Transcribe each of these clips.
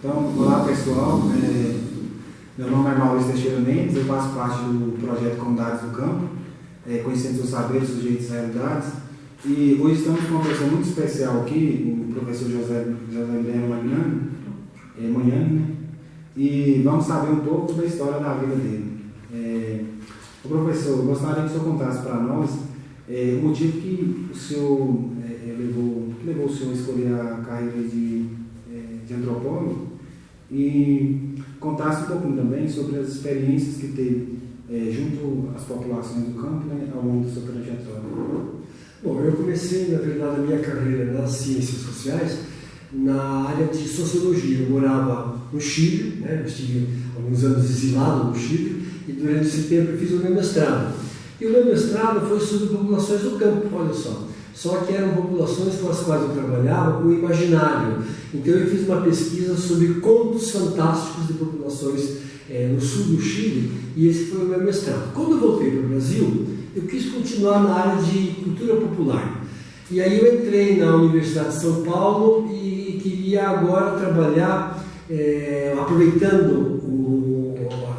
Então, olá pessoal, meu nome é Maurício Teixeira Mendes, eu faço parte do projeto Comunidades do Campo, conhecendo os saberes, sujeitos e realidades, e hoje estamos com uma pessoa muito especial aqui, o professor José Guilherme Magnani, né? E vamos saber um pouco da história da vida dele. O professor, eu gostaria que o senhor contasse para nós o motivo que o senhor levou o senhor a escolher a carreira de antropólogo, e contasse um pouquinho também sobre as experiências que teve junto às populações do campo, né, ao longo da sua trajetória. Bom, eu comecei, na verdade, a minha carreira nas ciências sociais na área de sociologia. Eu morava no Chile, né, eu estive alguns anos exilado no Chile, e durante esse tempo eu fiz o meu mestrado. E o meu mestrado foi sobre populações do campo, olha só. Só que eram populações com as quais eu trabalhava com o imaginário. Então eu fiz uma pesquisa sobre contos fantásticos de populações no sul do Chile, e esse foi o meu mestrado. Quando eu voltei para o Brasil, eu quis continuar na área de cultura popular. E aí eu entrei na Universidade de São Paulo e queria agora trabalhar, aproveitando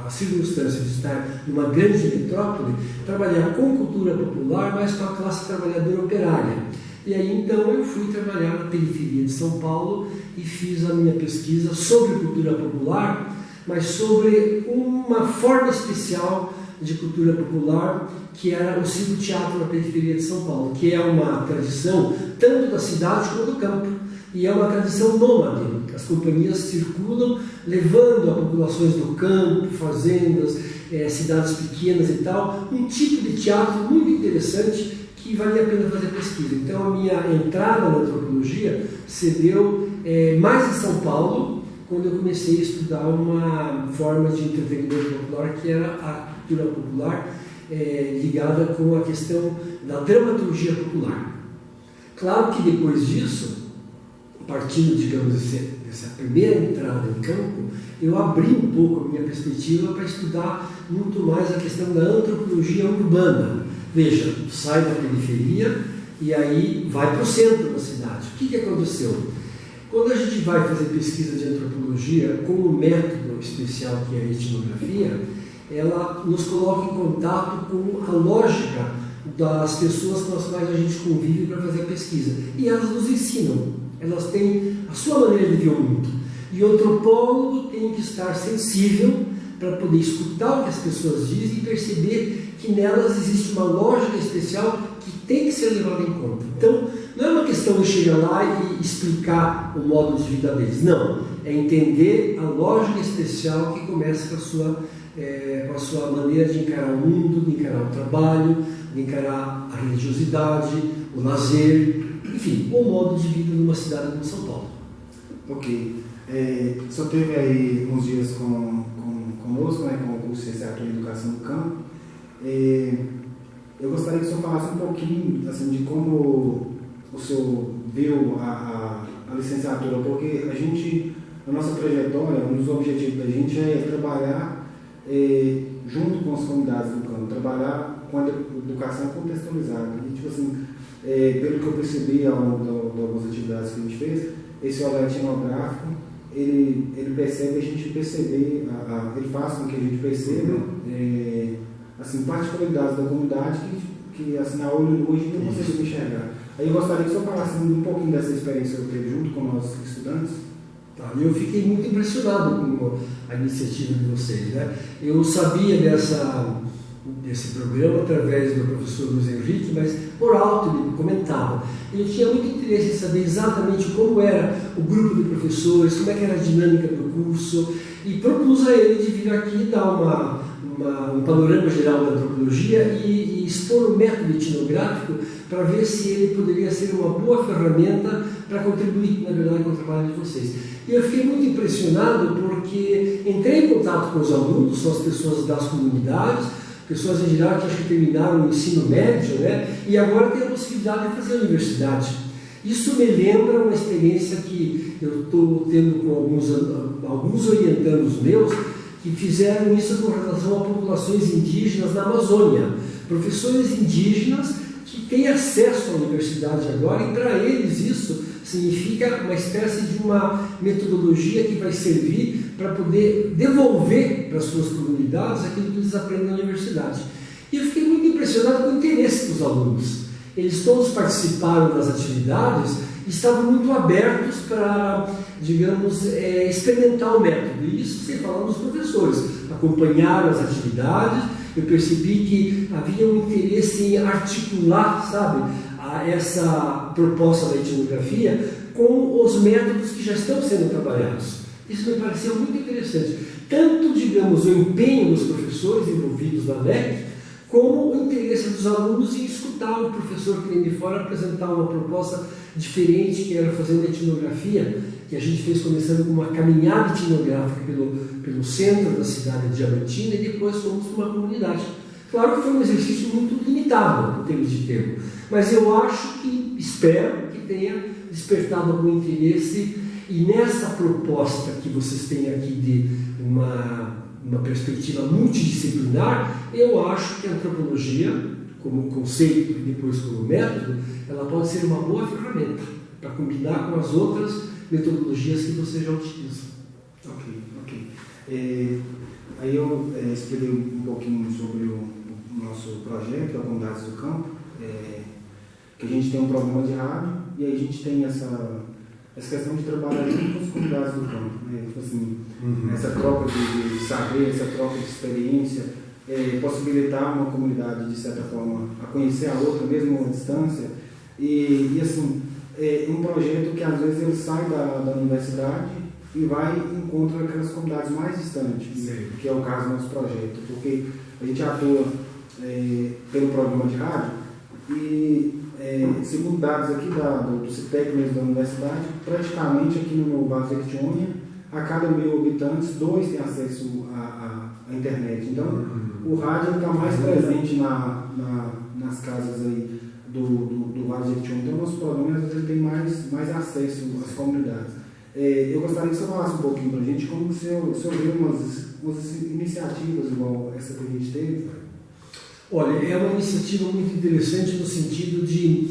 a circunstância de estar numa grande metrópole, trabalhar com cultura popular, mas com a classe trabalhadora operária. E aí então eu fui trabalhar na periferia de São Paulo e fiz a minha pesquisa sobre cultura popular, mas sobre uma forma especial de cultura popular, que era o circo-teatro na periferia de São Paulo, que é uma tradição tanto da cidade como do campo, e é uma tradição nômade. As companhias circulam levando a populações do campo, fazendas, cidades pequenas e tal, um tipo de teatro muito interessante que valia a pena fazer pesquisa. Então a minha entrada na antropologia se deu mais em São Paulo, quando eu comecei a estudar uma forma de entretenimento popular que era a cultura popular, ligada com a questão da dramaturgia popular. Claro que depois disso, partindo, digamos, dessa primeira entrada em campo, eu abri um pouco a minha perspectiva para estudar muito mais a questão da antropologia urbana. Veja, sai da periferia e aí vai para o centro da cidade. O que aconteceu? Quando a gente vai fazer pesquisa de antropologia com um método especial que é a etnografia, ela nos coloca em contato com a lógica das pessoas com as quais a gente convive para fazer a pesquisa. E elas nos ensinam, elas têm a sua maneira de ver o mundo. E o antropólogo tem que estar sensível para poder escutar o que as pessoas dizem e perceber que nelas existe uma lógica especial que tem que ser levada em conta. Então, não é uma questão de chegar lá e explicar o modo de vida deles. Não, é entender a lógica especial que começa com a sua maneira de encarar o mundo, de encarar o trabalho, de encarar a religiosidade, o lazer, enfim, o modo de vida numa cidade como São Paulo. Ok. O senhor teve aí uns dias conosco, né, com o curso de Licenciatura em Educação do Campo. Eu gostaria que o senhor falasse um pouquinho assim, de como o senhor viu a licenciatura, porque a nossa trajetória, um dos objetivos da gente é trabalhar junto com as comunidades do campo, trabalhar com a educação contextualizada. E, tipo assim, pelo que eu percebi ao longo de algumas atividades que a gente fez, esse olhar etnográfico, ele percebe a gente perceber, ele faz com que a gente perceba assim, particularidades da comunidade que assim, a olho nu a gente não consegue enxergar. Aí eu gostaria que o senhor falasse um pouquinho dessa experiência que eu teve junto com nossos estudantes. Tá, eu fiquei muito impressionado com a iniciativa de vocês, né? Eu sabia desse programa através do professor Luiz Henrique, mas por alto ele comentava. Eu tinha muito interesse em saber exatamente como era o grupo de professores, como é que era a dinâmica do curso, e propus a ele de vir aqui dar um panorama geral da antropologia e expor o método etnográfico para ver se ele poderia ser uma boa ferramenta para contribuir, na verdade, com o trabalho de vocês. E eu fiquei muito impressionado porque entrei em contato com os alunos, são as pessoas das comunidades, pessoas em geral que acho que terminaram o ensino médio, né? E agora tem a possibilidade de fazer a universidade. Isso me lembra uma experiência que eu estou tendo com alguns orientandos meus que fizeram isso com relação a populações indígenas na Amazônia. Professores indígenas que têm acesso à universidade agora, e para eles isso significa uma espécie de uma metodologia que vai servir para poder devolver para as suas comunidades aquilo que eles aprendem na universidade. E eu fiquei muito impressionado com o interesse dos alunos. Eles todos participaram das atividades e estavam muito abertos para, digamos, experimentar o método. E isso sem falar dos professores. Acompanharam as atividades, eu percebi que havia um interesse em articular, sabe, essa proposta da etnografia com os métodos que já estão sendo trabalhados. Isso me pareceu muito interessante. Tanto, digamos, o empenho dos professores envolvidos na LEC, como o interesse dos alunos em escutar o professor que vem de fora apresentar uma proposta diferente, que era fazer uma etnografia, que a gente fez começando com uma caminhada etnográfica pelo centro da cidade de Diamantina e depois fomos para uma comunidade. Claro que foi um exercício muito limitado em termos de tempo, mas eu espero que tenha despertado algum interesse, e nessa proposta que vocês têm aqui de uma perspectiva multidisciplinar, eu acho que a antropologia, como conceito e depois como método, ela pode ser uma boa ferramenta para combinar com as outras metodologias que vocês já utilizam. Ok. Aí eu expliquei um pouquinho sobre o nosso projeto, a Comunidades do Campo, que a gente tem um programa de rádio e aí a gente tem essa questão de trabalhar junto com as comunidades do campo, né? Tipo assim, essa troca de saber, essa troca de experiência, possibilitar uma comunidade, de certa forma, a conhecer a outra, mesmo à distância, e assim, um projeto que às vezes ele sai da universidade e vai e encontra aquelas comunidades mais distantes, que é o caso do nosso projeto, porque a gente atua pelo programa de rádio e, segundo dados aqui do CITEC mesmo da universidade, praticamente aqui no meu bairro de Jequitinhonha, a cada 1.000 habitantes, 2 têm acesso à internet. Então, o rádio está mais presente nas casas aí do Vale de Jequitinhonha. Então, nosso programa às vezes tem mais acesso às comunidades. Eu gostaria que você falasse um pouquinho para a gente como o senhor viu umas iniciativas igual essa que a gente teve. Olha, é uma iniciativa muito interessante no sentido de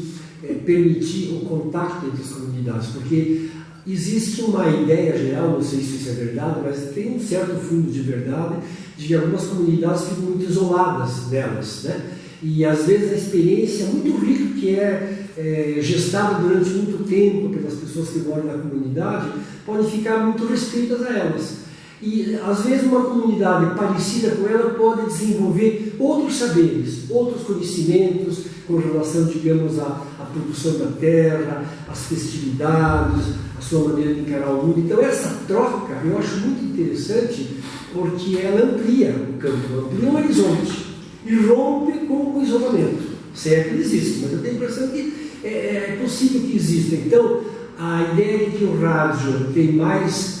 permitir o contato entre as comunidades, porque existe uma ideia geral, não sei se isso é verdade, mas tem um certo fundo de verdade, de que algumas comunidades ficam muito isoladas delas, né? E às vezes a experiência muito rica que é gestada durante muito tempo pelas pessoas que moram na comunidade pode ficar muito restritas a elas. E às vezes uma comunidade parecida com ela pode desenvolver outros saberes, outros conhecimentos com relação, digamos, à produção da terra, às festividades, a sua maneira de encarar o mundo. Então essa troca eu acho muito interessante, porque ela amplia o campo, amplia o horizonte e rompe com o isolamento. Se é que ele existe, mas eu tenho a impressão que é possível que exista. Então a ideia de que o rádio tem mais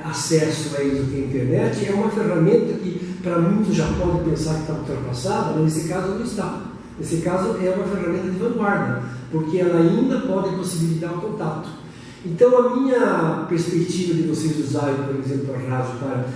acesso a ele do que a internet é uma ferramenta que para muitos já podem pensar que está ultrapassada, mas nesse caso não está. Nesse caso é uma ferramenta de vanguarda, porque ela ainda pode possibilitar o contato. Então a minha perspectiva de vocês usarem, por exemplo, a rádio para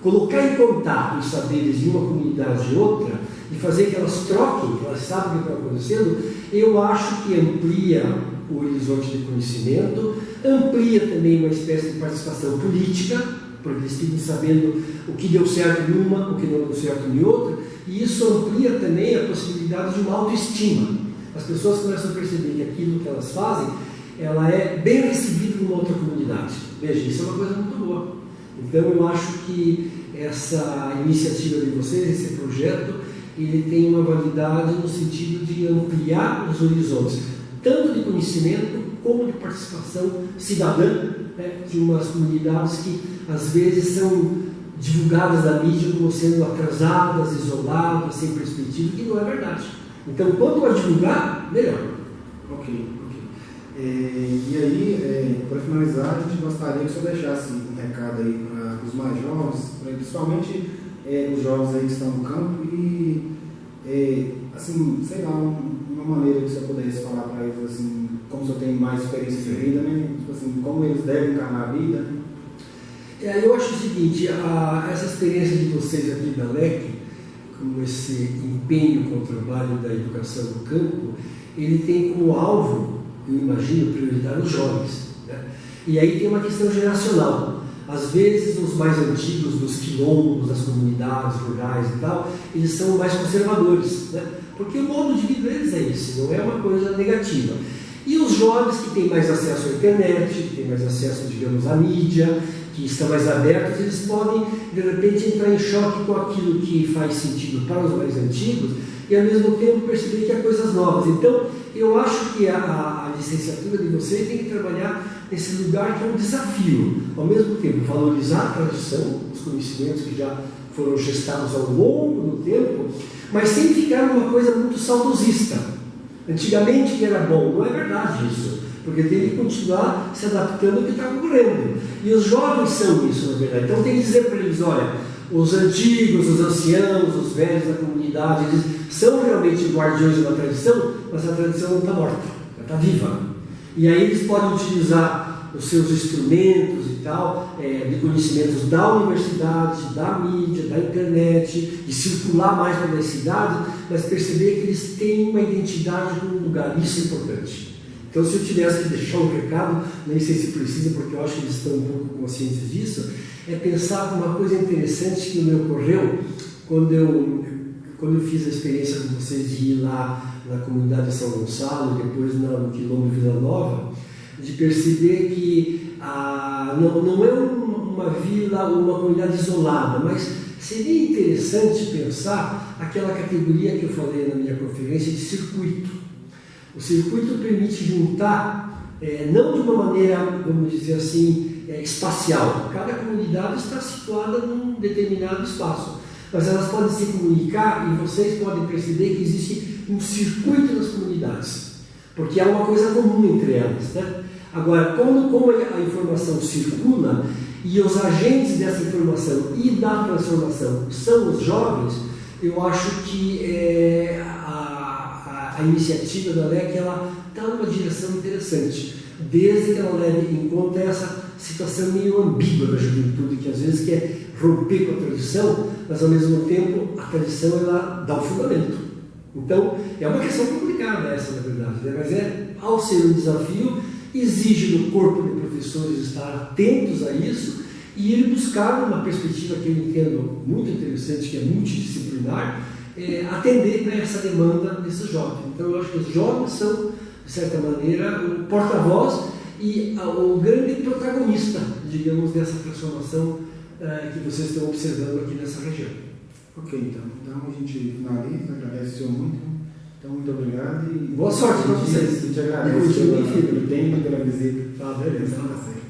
colocar em contato os saberes de uma comunidade e outra de fazer que elas troquem, que elas sabem o que está acontecendo, eu acho que amplia o horizonte de conhecimento, amplia também uma espécie de participação política, porque eles ficam sabendo o que deu certo em uma, o que não deu certo em outra, e isso amplia também a possibilidade de uma autoestima. As pessoas começam a perceber que aquilo que elas fazem, ela é bem recebida numa outra comunidade. Veja, isso é uma coisa muito boa. Então eu acho que essa iniciativa de vocês, esse projeto, ele tem uma validade no sentido de ampliar os horizontes, tanto de conhecimento como de participação cidadã, né, de umas comunidades que às vezes são divulgadas na mídia como sendo atrasadas, isoladas, sem perspectiva, que não é verdade. Então, quanto a divulgar, melhor. Ok. E aí, para finalizar, a gente gostaria que o senhor deixasse um recado aí para os mais jovens, principalmente os jovens aí que estão no campo e, assim, sei lá, uma maneira que o senhor pudesse falar para eles, assim, como o senhor tem mais experiência de vida, né? Tipo assim, como eles devem encarar a vida. Eu acho o seguinte, essa experiência de vocês aqui da LEC, com esse empenho com o trabalho da educação no campo, ele tem como alvo, eu imagino, priorizar os jovens, né? E aí tem uma questão geracional. Às vezes, os mais antigos dos quilombos, das comunidades rurais e tal, eles são mais conservadores, né? Porque o modo de vida deles é esse, não é uma coisa negativa. E os jovens que têm mais acesso à internet, que têm mais acesso, digamos, à mídia, que estão mais abertos, eles podem, de repente, entrar em choque com aquilo que faz sentido para os mais antigos e, ao mesmo tempo, perceber que há coisas novas. Então, eu acho que a licenciatura de vocês tem que trabalhar nesse lugar que é um desafio. Ao mesmo tempo, valorizar a tradição, os conhecimentos que já foram gestados ao longo do tempo, mas sem ficar numa coisa muito saudosista. Antigamente que era bom, não é verdade isso, porque tem que continuar se adaptando ao que está ocorrendo. E os jovens são isso, na verdade. Então tem que dizer para eles, olha, os antigos, os anciãos, os velhos da comunidade, eles são realmente guardiões de uma tradição, mas a tradição não está morta, ela está viva. E aí eles podem utilizar os seus instrumentos e tal, de conhecimentos da universidade, da mídia, da internet, de circular mais pela cidade, mas perceber que eles têm uma identidade num lugar, isso é importante. Então, se eu tivesse que deixar um recado, nem sei se precisa, porque eu acho que eles estão um pouco conscientes disso, é pensar uma coisa interessante que me ocorreu quando eu fiz a experiência com vocês de ir lá na comunidade de São Gonçalo, depois no quilombo Vila Nova, de perceber que não é uma vila ou uma comunidade isolada, mas seria interessante pensar aquela categoria que eu falei na minha conferência de circuito. O circuito permite juntar, não de uma maneira, vamos dizer assim, espacial. Cada comunidade está situada num determinado espaço, mas elas podem se comunicar e vocês podem perceber que existe um circuito nas comunidades, porque há uma coisa comum entre elas, né? Agora, como a informação circula e os agentes dessa informação e da transformação são os jovens, eu acho que a iniciativa da LEC está numa direção interessante, desde que ela leve em conta essa situação meio ambígua da juventude, que às vezes quer romper com a tradição, mas ao mesmo tempo a tradição ela dá o fundamento. Então, é uma questão complicada essa, na verdade, né? Mas ao ser um desafio, exige do corpo de professores estar atentos a isso e ir buscar uma perspectiva que eu entendo muito interessante, que é multidisciplinar, atender a essa demanda desses jovens. Então, eu acho que os jovens são, de certa maneira, o porta-voz e o grande protagonista, digamos, dessa transformação que vocês estão observando aqui nessa região. Ok, então a gente finaliza, agradece o senhor muito. Então, muito obrigado e boa sorte para vocês. Eu te agradeço pelo tempo e pela visita. Tá, beleza. Tá certo.